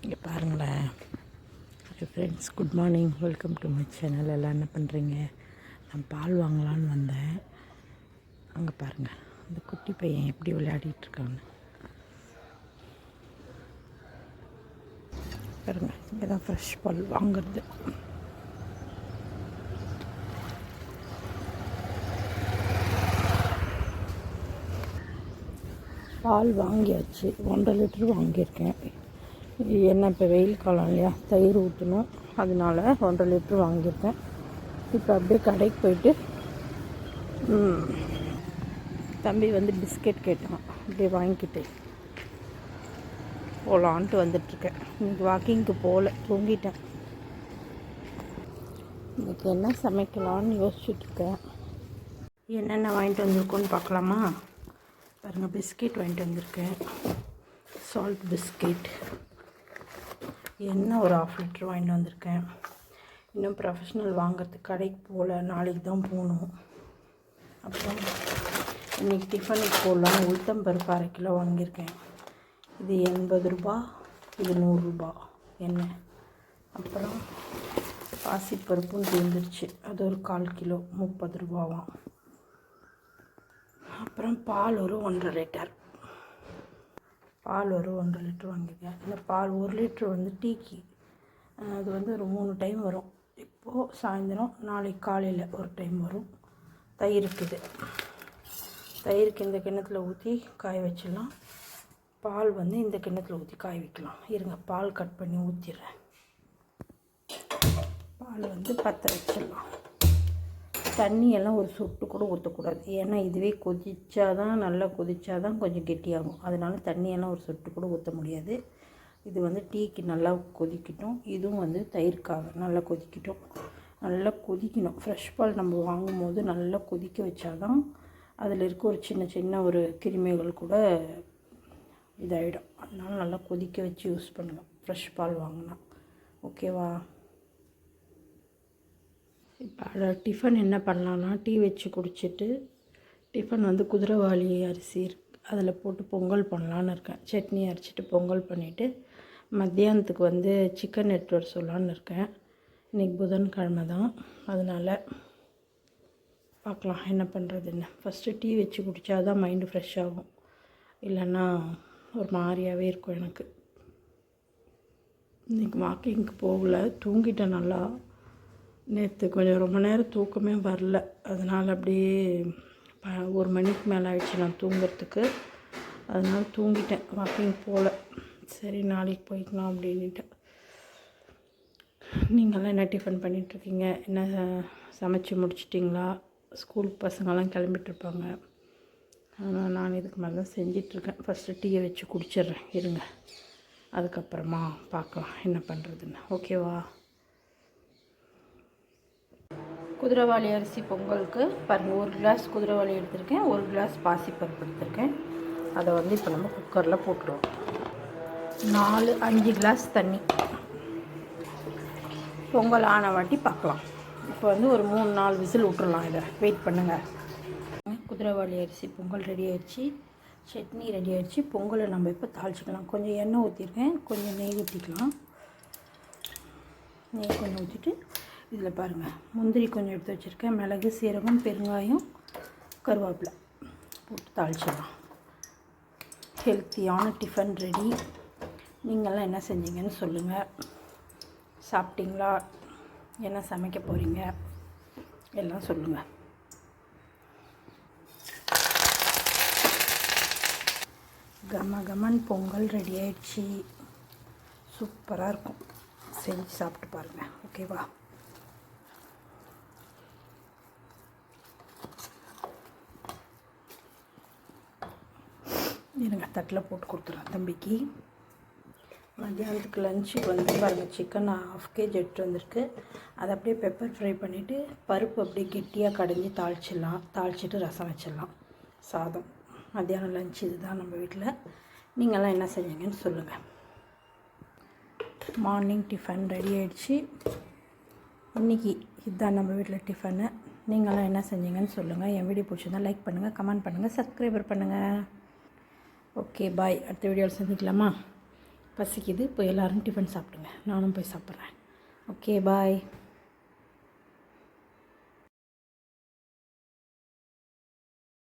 இங்கே பாருங்களேன். Hi friends, good morning, welcome to my channel. எல்லாம் என்ன பண்ணுறீங்க? நான் பால் வாங்கலான்னு வந்தேன். அங்கே பாருங்கள், அந்த குட்டி பையன் எப்படி விளையாடிட்டுருக்காங்க பாருங்கள். இங்கே தான் ஃப்ரெஷ் பால் வாங்குறது. பால் வாங்கியாச்சு, 1.5 லிட்டர் வாங்கியிருக்கேன். என்ன இப்போ வெயில் காலம் இல்லையா, தயிர் ஊற்றணும், அதனால 1.5 லிட்டர் வாங்கியிருக்கேன். இப்போ அப்படியே கடைக்கு போயிட்டு தம்பி வந்து பிஸ்கெட் கேட்டான், அப்படியே வாங்கிக்கிட்டு போகலான்ட்டு வந்துட்டுருக்கேன். இன்றைக்கி வாக்கிங்க்கு போகல, தூங்கிட்டேன். இன்றைக்கி என்ன சமைக்கலான்னு யோசிச்சுட்ருக்கேன். என்னென்ன வாங்கிட்டு வந்திருக்கோன்னு பார்க்கலாமா? பாருங்கள், பிஸ்கெட் வாங்கிட்டு வந்திருக்கேன், சால்ட் பிஸ்கெட். எண்ணெய் ஒரு 1/2 லிட்டர் வாங்கிட்டு வந்திருக்கேன். இன்னும் ப்ரொஃபஷ்னல் வாங்கிறதுக்கு கடைக்கு போகல, நாளைக்கு தான் போகணும். அப்புறம் இன்றைக்கி டிஃபனுக்கு போடலான்னு உளுத்தம்பருப்பு 1/2 கிலோ வாங்கியிருக்கேன். இது 80 ரூபா, இது 100 ரூபா எண்ணெய். அப்புறம் பாசிப்பருப்பும் தீர்ந்துருச்சு, அது ஒரு 1/4 கிலோ 30 ரூபாவாம். அப்புறம் பால் ஒரு 1.5 லிட்டர், பால் ஒரு 1.5 லிட்டர் வாங்கியிருக்கேன். இந்த பால் 1 லிட்ரு வந்து டீக்கு, அது வந்து ஒரு 3 டைம் வரும். இப்போது சாயந்தரம், நாளைக்கு காலையில் ஒரு டைம் வரும். தயிர் இருக்குது, தயிருக்கு இந்த கிண்ணத்தில் ஊற்றி காய வச்சிடலாம். பால் வந்து இந்த கிண்ணத்தில் ஊற்றி காய வைக்கலாம். இருங்க, பால் கட் பண்ணி ஊற்றிடுறேன். பால் வந்து பற்ற வச்சிடலாம். தண்ணியெல்லாம் ஒரு சொட்டு கூட ஊற்றக்கூடாது, ஏன்னா இதுவே கொதிச்சாதான், நல்லா கொதிச்சாதான் கொஞ்சம் கெட்டியாகும். அதனால தண்ணியெல்லாம் ஒரு சொட்டு கூட ஊற்ற முடியாது. இது வந்து டீக்கு நல்லா கொதிக்கட்டும், இதுவும் வந்து தயிர்க்காக நல்லா கொதிக்கட்டும். நல்லா கொதிக்கணும். ஃப்ரெஷ் பால் நம்ம வாங்கும் போது நல்லா கொதிக்க வச்சாதான் அதில் இருக்க ஒரு சின்ன சின்ன ஒரு கிருமிகள் கூட இதாகிடும். அதனால நல்லா கொதிக்க வச்சு யூஸ் பண்ணுங்கள் ஃப்ரெஷ் பால் வாங்கினா. ஓகேவா? இப்போ டிஃபன் என்ன பண்ணலான்னா, டீ வச்சு குடிச்சிட்டு டிஃபன் வந்து குதிரைவாலி அரிசி அதில் போட்டு பொங்கல் பண்ணலான்னு இருக்கேன். சட்னி அரைச்சிட்டு பொங்கல் பண்ணிவிட்டு மத்தியானத்துக்கு வந்து சிக்கன் எடுத்து வர சொல்லலான்னு இருக்கேன். இன்றைக்கி புதன்கிழமை தான், அதனால் பார்க்கலாம் என்ன பண்ணுறதுன்னு. ஃபஸ்ட்டு டீ வச்சு குடித்தா தான் மைண்டு ஃப்ரெஷ் ஆகும், இல்லைன்னா ஒரு மாதிரியாகவே இருக்கும் எனக்கு. இன்றைக்கி வாக்கிங்க்கு போகல, தூங்கிட்டேன் நல்லா. நேற்று கொஞ்சம் ரொம்ப நேரம் தூக்கமே வரல, அதனால் அப்படியே 1 மணிக்கு மேலே ஆகிடுச்சு நான் தூங்குறதுக்கு. அதனால் தூங்கிட்டேன், வாக்கிங் போகல. சரி, நாளைக்கு போய்க்கலாம் அப்படின்ட்டு. நீங்களாம் என்ன டிஃபன் பண்ணிகிட்ருக்கீங்க? என்ன சமைச்சி முடிச்சிட்டிங்களா? ஸ்கூல் பசங்கள்லாம் கிளம்பிட்டுருப்பாங்க. ஆனால் நான் இதுக்கு மேலே தான் செஞ்சிட்ருக்கேன். ஃபஸ்ட்டு டீயை வச்சு குடிச்சிட்றேன், இருங்க. அதுக்கப்புறமா பார்க்கலாம் என்ன பண்ணுறதுன்னு. ஓகேவா? குதிரைவாலி அரிசி பொங்கலுக்கு பாருங்கள், 1 கிளாஸ் குதிரைவாலி எடுத்திருக்கேன், 1 கிளாஸ் பாசிப்பருப்பு எடுத்திருக்கேன். அதை வந்து இப்போ நம்ம குக்கரில் போட்டுருவோம். 4-5 கிளாஸ் தண்ணி. பொங்கல் ஆன வாட்டி பார்க்கலாம். இப்போ வந்து ஒரு 3-4 விசில் விட்டுறலாம். இதை வெயிட் பண்ணுங்கள். குதிரைவாலி அரிசி பொங்கல் ரெடி ஆகிடுச்சு, சட்னி ரெடி ஆகிடுச்சு. பொங்கலை நம்ம இப்போ தாளிச்சிக்கலாம். கொஞ்சம் எண்ணெய் ஊற்றிருக்கேன், கொஞ்சம் நெய் ஊற்றிக்கலாம். நெய் கொஞ்சம் ஊற்றிட்டு இதில் பாருங்கள், முந்திரி கொஞ்சம் எடுத்து வச்சுருக்கேன், மிளகு, சீரகம், பெருங்காயம், கருவேப்பிலை போட்டு தாளிச்சிடலாம். ஹெல்த்தியான டிஃபன் ரெடி. நீங்கள்லாம் என்ன செஞ்சீங்கன்னு சொல்லுங்கள். சாப்பிட்டீங்களா? என்ன சமைக்க போகிறீங்க எல்லாம் சொல்லுங்கள். கமகமன் பொங்கல் ரெடி ஆகிடுச்சு, சூப்பராக இருக்கும். செஞ்சு சாப்பிட்டு பாருங்கள். ஓகேவா? இருங்க, தட்டில் போட்டு கொடுத்துருவேன் தம்பிக்கு. மத்தியானத்துக்கு லஞ்சுக்கு வந்து பாருங்கள், சிக்கன் 1/2 kg எடுத்து வந்திருக்கு. அதை அப்படியே பெப்பர் ஃப்ரை பண்ணிவிட்டு பருப்பு அப்படியே கெட்டியாக கடைஞ்சி தாளிச்சிட்டு ரசம் வச்சிடலாம். சாதம். மத்தியானம் லஞ்ச் இதுதான் நம்ம வீட்டில். நீங்கள்லாம் என்ன செஞ்சீங்கன்னு சொல்லுங்கள். மார்னிங் டிஃபன் ரெடி ஆகிடுச்சு. இன்றைக்கி இதுதான் நம்ம வீட்டில் டிஃபனு. நீங்கள்லாம் என்ன செஞ்சீங்கன்னு சொல்லுங்கள். என் வீடியோ பிடிச்சிருந்தால் லைக் பண்ணுங்கள், கமெண்ட் பண்ணுங்கள், சப்ஸ்கிரைபர் பண்ணுங்கள். ஓகே, பாய். அடுத்த வீடியோவில் சந்திக்கலாமா? பசிக்குது. இப்போ எல்லோரும் டிஃபன் சாப்பிடுங்க. நானும் போய் சாப்பிட்றேன். Okay bye.